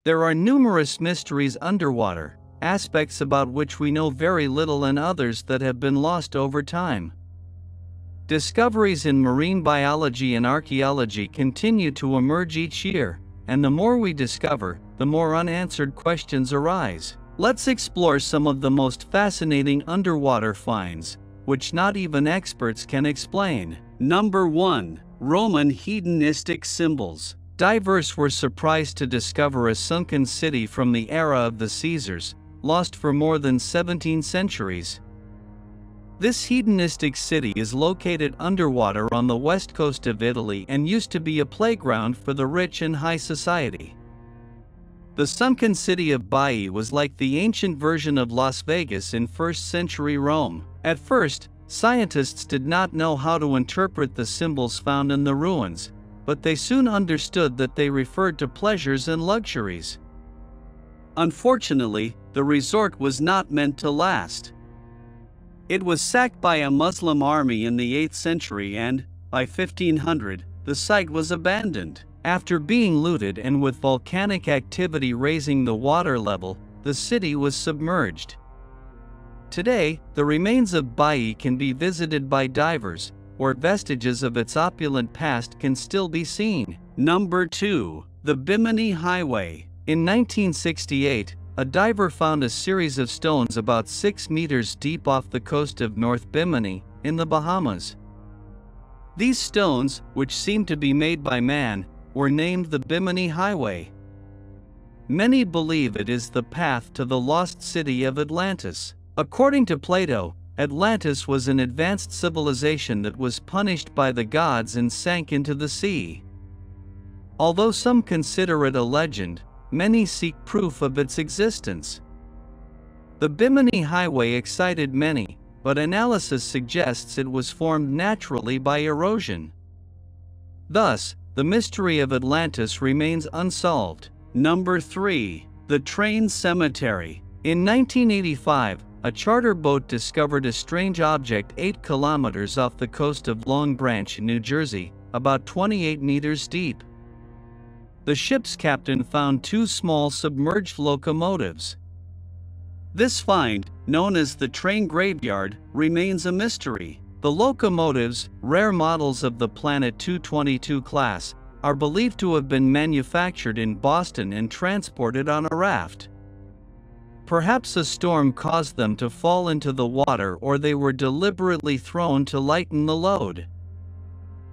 There are numerous mysteries underwater, aspects about which we know very little and others that have been lost over time. Discoveries in marine biology and archaeology continue to emerge each year, and the more we discover, the more unanswered questions arise. Let's explore some of the most fascinating underwater finds, which not even experts can explain. Number 1. Roman hedonistic symbols. Divers were surprised to discover a sunken city from the era of the Caesars, lost for more than 17 centuries. This hedonistic city is located underwater on the west coast of Italy and used to be a playground for the rich and high society. The sunken city of Baiae was like the ancient version of Las Vegas in 1st century Rome. At first, scientists did not know how to interpret the symbols found in the ruins, but they soon understood that they referred to pleasures and luxuries. Unfortunately, the resort was not meant to last. It was sacked by a Muslim army in the 8th century and, by 1500, the site was abandoned. After being looted and with volcanic activity raising the water level, the city was submerged. Today, the remains of Baiae can be visited by divers, where vestiges of its opulent past can still be seen. Number 2. The Bimini Highway. In 1968, a diver found a series of stones about 6 meters deep off the coast of North Bimini, in the Bahamas. These stones, which seemed to be made by man, were named the Bimini Highway. Many believe it is the path to the lost city of Atlantis. According to Plato, Atlantis was an advanced civilization that was punished by the gods and sank into the sea. Although some consider it a legend, many seek proof of its existence. The Bimini Highway excited many, but analysis suggests it was formed naturally by erosion. Thus, the mystery of Atlantis remains unsolved. Number 3. The Train Cemetery. In 1985, a charter boat discovered a strange object 8 kilometers off the coast of Long Branch, New Jersey, about 28 meters deep. The ship's captain found 2 small submerged locomotives. This find, known as the train graveyard, remains a mystery. The locomotives, rare models of the Planet 222 class, are believed to have been manufactured in Boston and transported on a raft. Perhaps a storm caused them to fall into the water, or they were deliberately thrown to lighten the load.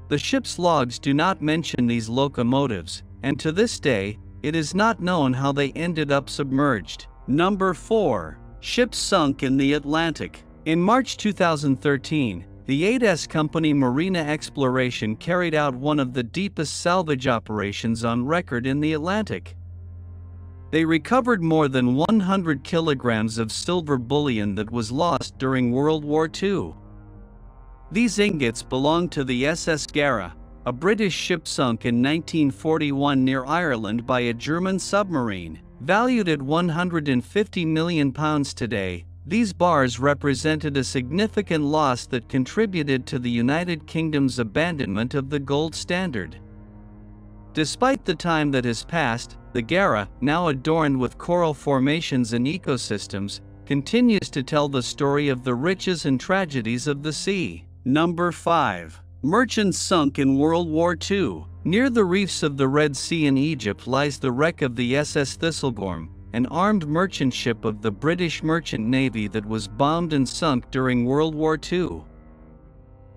The ship's logs do not mention these locomotives, and to this day, it is not known how they ended up submerged. Number 4. Ships sunk in the Atlantic. In March 2013, the 8S company Marina Exploration carried out one of the deepest salvage operations on record in the Atlantic. They recovered more than 100 kilograms of silver bullion that was lost during World War II. These ingots belonged to the SS Gara, a British ship sunk in 1941 near Ireland by a German submarine. Valued at £150 million today, these bars represented a significant loss that contributed to the United Kingdom's abandonment of the gold standard. Despite the time that has passed, the Gara, now adorned with coral formations and ecosystems, continues to tell the story of the riches and tragedies of the sea. Number 5. Merchants sunk in World War II. Near the reefs of the Red Sea in Egypt lies the wreck of the SS Thistlegorm, an armed merchant ship of the British Merchant Navy that was bombed and sunk during World War II.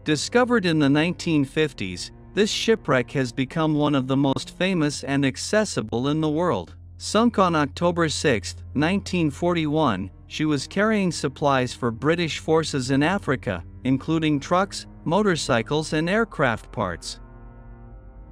Discovered in the 1950s, this shipwreck has become one of the most famous and accessible in the world. Sunk on October 6, 1941, she was carrying supplies for British forces in Africa, including trucks, motorcycles, and aircraft parts.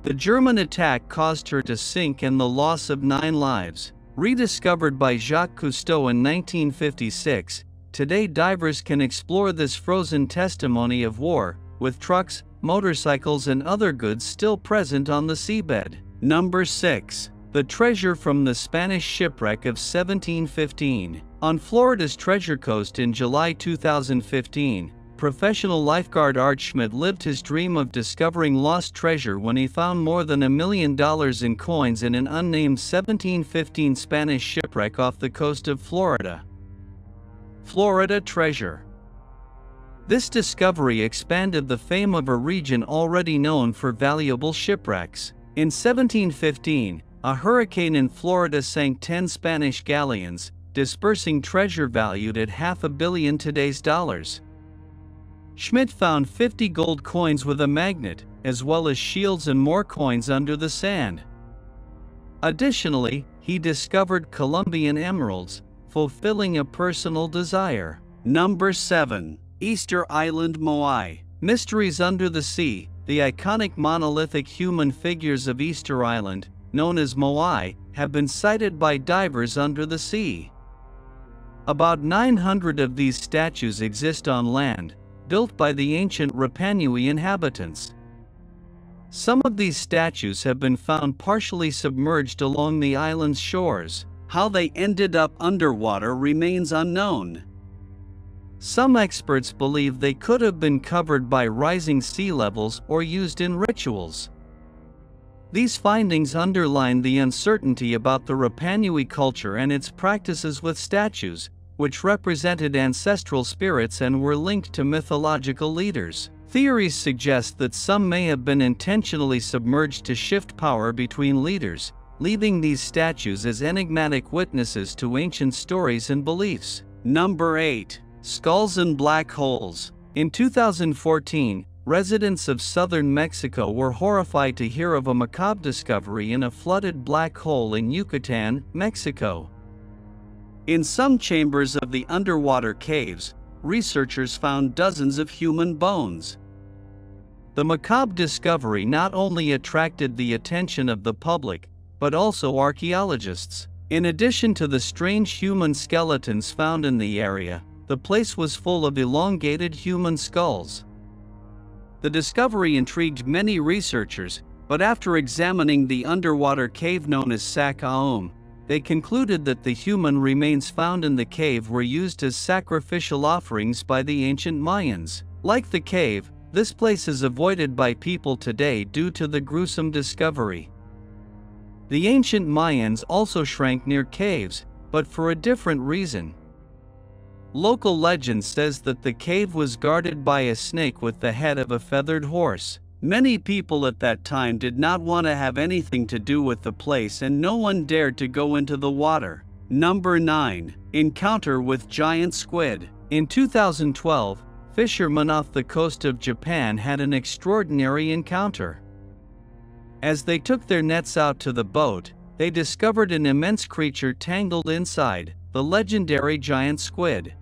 The German attack caused her to sink and the loss of 9 lives. Rediscovered by Jacques Cousteau in 1956, today divers can explore this frozen testimony of war, with trucks, motorcycles, and other goods still present on the seabed. Number 6. The treasure from the Spanish shipwreck of 1715. On Florida's Treasure Coast in July 2015, professional lifeguard Art Schmidt lived his dream of discovering lost treasure when he found more than $1 million in coins in an unnamed 1715 Spanish shipwreck off the coast of Florida. Florida treasure. This discovery expanded the fame of a region already known for valuable shipwrecks. In 1715, a hurricane in Florida sank 10 Spanish galleons, dispersing treasure valued at $500 million today's dollars. Schmidt found 50 gold coins with a magnet, as well as shields and more coins under the sand. Additionally, he discovered Colombian emeralds, fulfilling a personal desire. Number 7. Easter Island Moai. Mysteries under the sea. The iconic monolithic human figures of Easter Island, known as moai, have been sighted by divers under the sea. About 900 of these statues exist on land, built by the ancient Rapa Nui inhabitants. Some of these statues have been found partially submerged along the island's shores. How they ended up underwater remains unknown. Some experts believe they could have been covered by rising sea levels or used in rituals. These findings underline the uncertainty about the Rapa Nui culture and its practices with statues, which represented ancestral spirits and were linked to mythological leaders. Theories suggest that some may have been intentionally submerged to shift power between leaders, leaving these statues as enigmatic witnesses to ancient stories and beliefs. Number 8. Skulls and black holes. In 2014, residents of southern Mexico were horrified to hear of a macabre discovery in a flooded black hole in Yucatan, Mexico. In some chambers of the underwater caves, researchers found dozens of human bones. The macabre discovery not only attracted the attention of the public, but also archaeologists. In addition to the strange human skeletons found in the area, the place was full of elongated human skulls. The discovery intrigued many researchers, but after examining the underwater cave known as Sac Aum, they concluded that the human remains found in the cave were used as sacrificial offerings by the ancient Mayans. Like the cave, this place is avoided by people today due to the gruesome discovery. The ancient Mayans also shrank near caves, but for a different reason. Local legend says that the cave was guarded by a snake with the head of a feathered horse. Many people at that time did not want to have anything to do with the place and no one dared to go into the water. Number 9. Encounter with giant squid. In 2012, fishermen off the coast of Japan had an extraordinary encounter. As they took their nets out to the boat, they discovered an immense creature tangled inside, the legendary giant squid.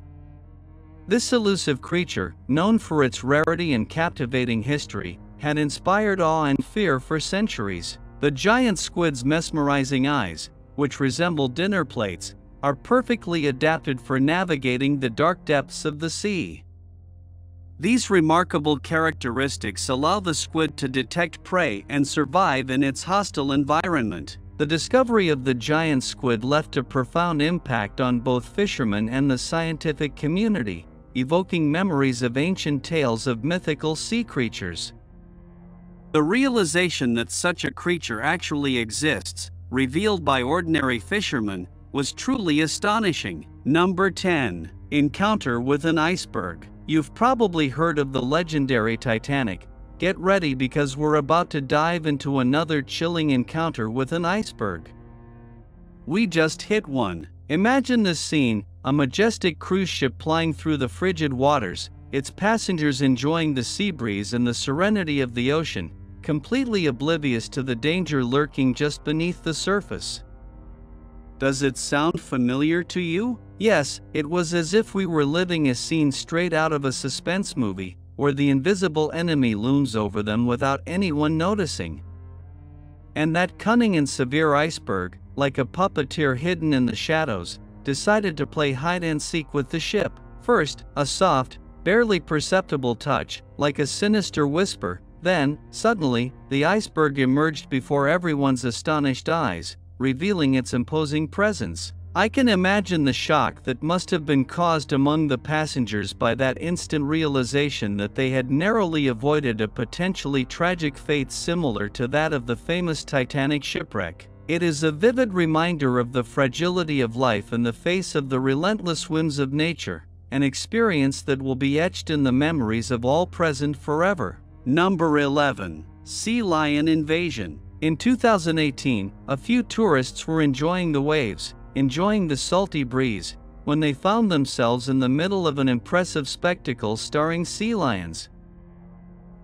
This elusive creature, known for its rarity and captivating history, had inspired awe and fear for centuries. The giant squid's mesmerizing eyes, which resemble dinner plates, are perfectly adapted for navigating the dark depths of the sea. These remarkable characteristics allow the squid to detect prey and survive in its hostile environment. The discovery of the giant squid left a profound impact on both fishermen and the scientific community, evoking memories of ancient tales of mythical sea creatures. The realization that such a creature actually exists, revealed by ordinary fishermen, was truly astonishing. Number 10. Encounter with an iceberg. You've probably heard of the legendary Titanic. Get ready because we're about to dive into another chilling encounter with an iceberg. We just hit one. Imagine this scene, a majestic cruise ship plying through the frigid waters, its passengers enjoying the sea breeze and the serenity of the ocean, completely oblivious to the danger lurking just beneath the surface. Does it sound familiar to you? Yes, it was as if we were living a scene straight out of a suspense movie, where the invisible enemy looms over them without anyone noticing. And that cunning and severe iceberg, like a puppeteer hidden in the shadows, decided to play hide-and-seek with the ship. First, a soft, barely perceptible touch, like a sinister whisper. Then, suddenly, the iceberg emerged before everyone's astonished eyes, revealing its imposing presence. I can imagine the shock that must have been caused among the passengers by that instant realization that they had narrowly avoided a potentially tragic fate similar to that of the famous Titanic shipwreck. It is a vivid reminder of the fragility of life in the face of the relentless whims of nature, an experience that will be etched in the memories of all present forever. Number 11. Sea lion invasion. In 2018, a few tourists were enjoying the waves, enjoying the salty breeze, when they found themselves in the middle of an impressive spectacle starring sea lions.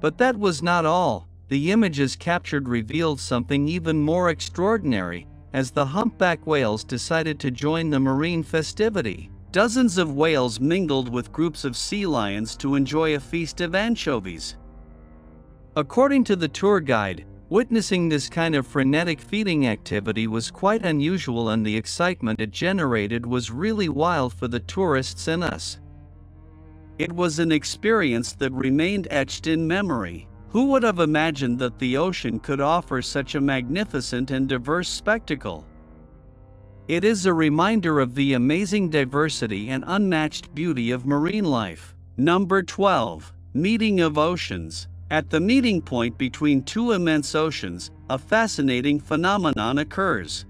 But that was not all. The images captured revealed something even more extraordinary, as the humpback whales decided to join the marine festivity. Dozens of whales mingled with groups of sea lions to enjoy a feast of anchovies. According to the tour guide, witnessing this kind of frenetic feeding activity was quite unusual, and the excitement it generated was really wild for the tourists and us. It was an experience that remained etched in memory. Who would have imagined that the ocean could offer such a magnificent and diverse spectacle? It is a reminder of the amazing diversity and unmatched beauty of marine life. Number 12. Meeting of oceans. At the meeting point between two immense oceans, a fascinating phenomenon occurs.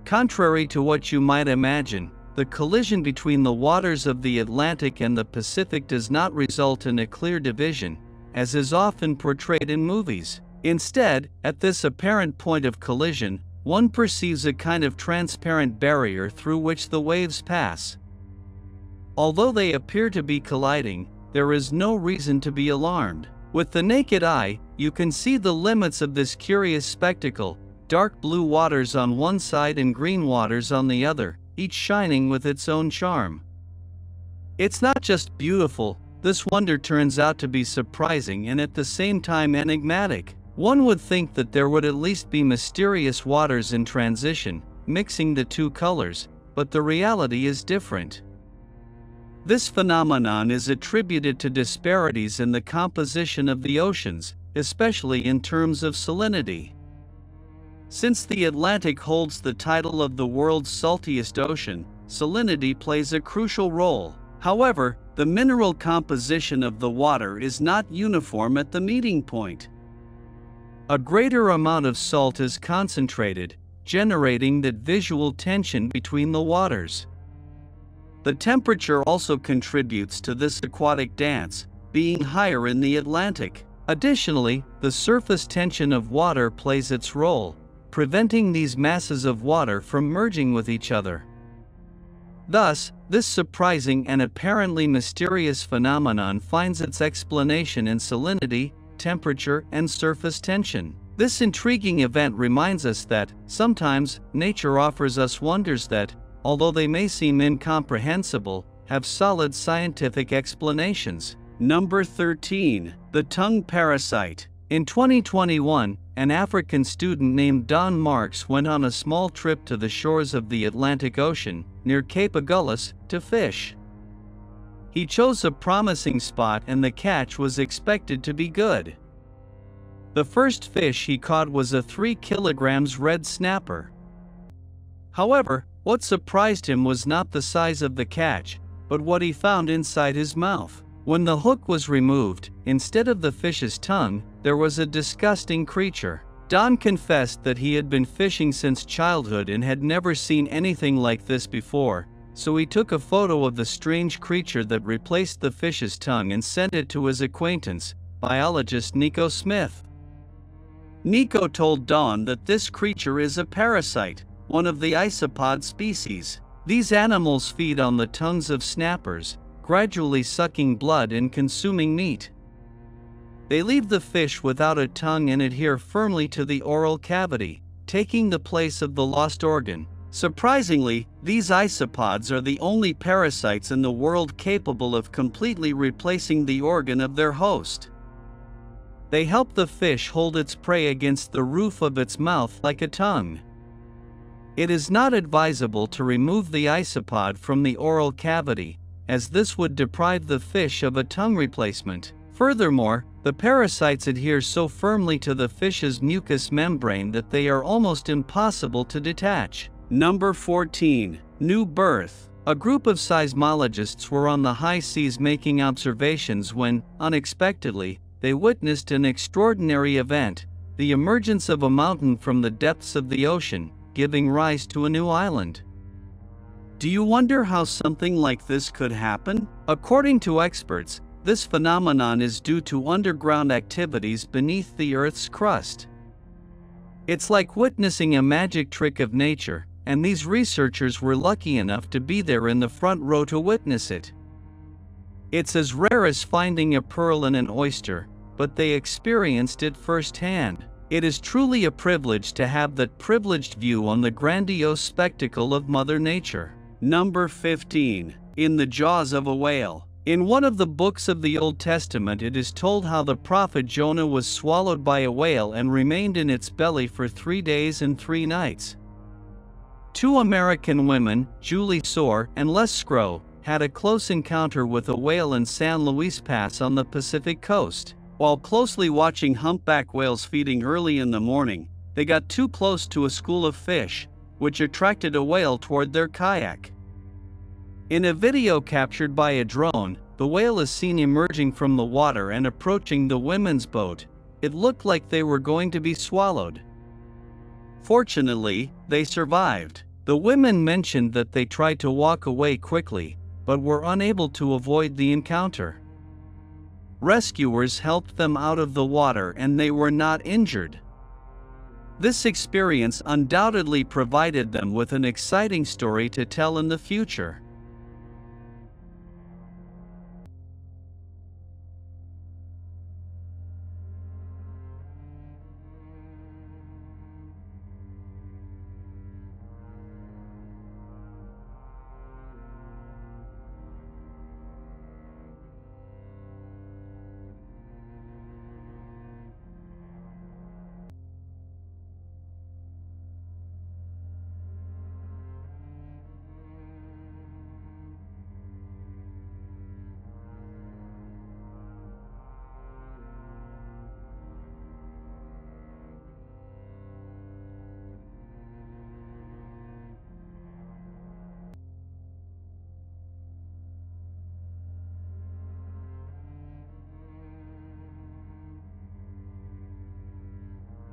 Contrary to what you might imagine, the collision between the waters of the Atlantic and the Pacific does not result in a clear division, as is often portrayed in movies. Instead, at this apparent point of collision, one perceives a kind of transparent barrier through which the waves pass. Although they appear to be colliding, there is no reason to be alarmed. With the naked eye, you can see the limits of this curious spectacle: dark blue waters on one side and green waters on the other, each shining with its own charm. It's not just beautiful, this wonder turns out to be surprising and at the same time enigmatic. One would think that there would at least be mysterious waters in transition, mixing the two colors, but the reality is different. This phenomenon is attributed to disparities in the composition of the oceans, especially in terms of salinity. Since the Atlantic holds the title of the world's saltiest ocean, salinity plays a crucial role. However, the mineral composition of the water is not uniform at the meeting point. A greater amount of salt is concentrated, generating that visual tension between the waters. The temperature also contributes to this aquatic dance, being higher in the Atlantic. Additionally, the surface tension of water plays its role, preventing these masses of water from merging with each other. Thus, this surprising and apparently mysterious phenomenon finds its explanation in salinity, temperature, and surface tension. This intriguing event reminds us that, sometimes, nature offers us wonders that, although they may seem incomprehensible, have solid scientific explanations. Number 13. The tongue parasite. In 2021, an African student named Don Marks went on a small trip to the shores of the Atlantic Ocean, near Cape Agulhas, to fish. He chose a promising spot and the catch was expected to be good. The first fish he caught was a 3 kilograms red snapper. However, what surprised him was not the size of the catch, but what he found inside his mouth. When the hook was removed, instead of the fish's tongue, there was a disgusting creature. Don confessed that he had been fishing since childhood and had never seen anything like this before, so he took a photo of the strange creature that replaced the fish's tongue and sent it to his acquaintance, biologist Nico Smith. Nico told Don that this creature is a parasite, one of the isopod species. These animals feed on the tongues of snappers, gradually sucking blood and consuming meat. They leave the fish without a tongue and adhere firmly to the oral cavity, taking the place of the lost organ. Surprisingly, these isopods are the only parasites in the world capable of completely replacing the organ of their host. They help the fish hold its prey against the roof of its mouth like a tongue. It is not advisable to remove the isopod from the oral cavity, as this would deprive the fish of a tongue replacement. Furthermore, the parasites adhere so firmly to the fish's mucous membrane that they are almost impossible to detach. Number 14. New birth. A group of seismologists were on the high seas making observations when, unexpectedly, they witnessed an extraordinary event: the emergence of a mountain from the depths of the ocean, giving rise to a new island. Do you wonder how something like this could happen? According to experts, this phenomenon is due to underground activities beneath the Earth's crust. It's like witnessing a magic trick of nature, and these researchers were lucky enough to be there in the front row to witness it. It's as rare as finding a pearl in an oyster, but they experienced it firsthand. It is truly a privilege to have that privileged view on the grandiose spectacle of Mother Nature. Number 15. In the jaws of a whale. In one of the books of the Old Testament, it is told how the prophet Jonah was swallowed by a whale and remained in its belly for 3 days and 3 nights. 2 American women, Julie Soar and Les Scrow, had a close encounter with a whale in San Luis Pass on the Pacific coast. While closely watching humpback whales feeding early in the morning, they got too close to a school of fish, which attracted a whale toward their kayak. In a video captured by a drone, the whale is seen emerging from the water and approaching the women's boat. It looked like they were going to be swallowed. Fortunately, they survived. The women mentioned that they tried to walk away quickly, but were unable to avoid the encounter. Rescuers helped them out of the water and they were not injured. This experience undoubtedly provided them with an exciting story to tell in the future.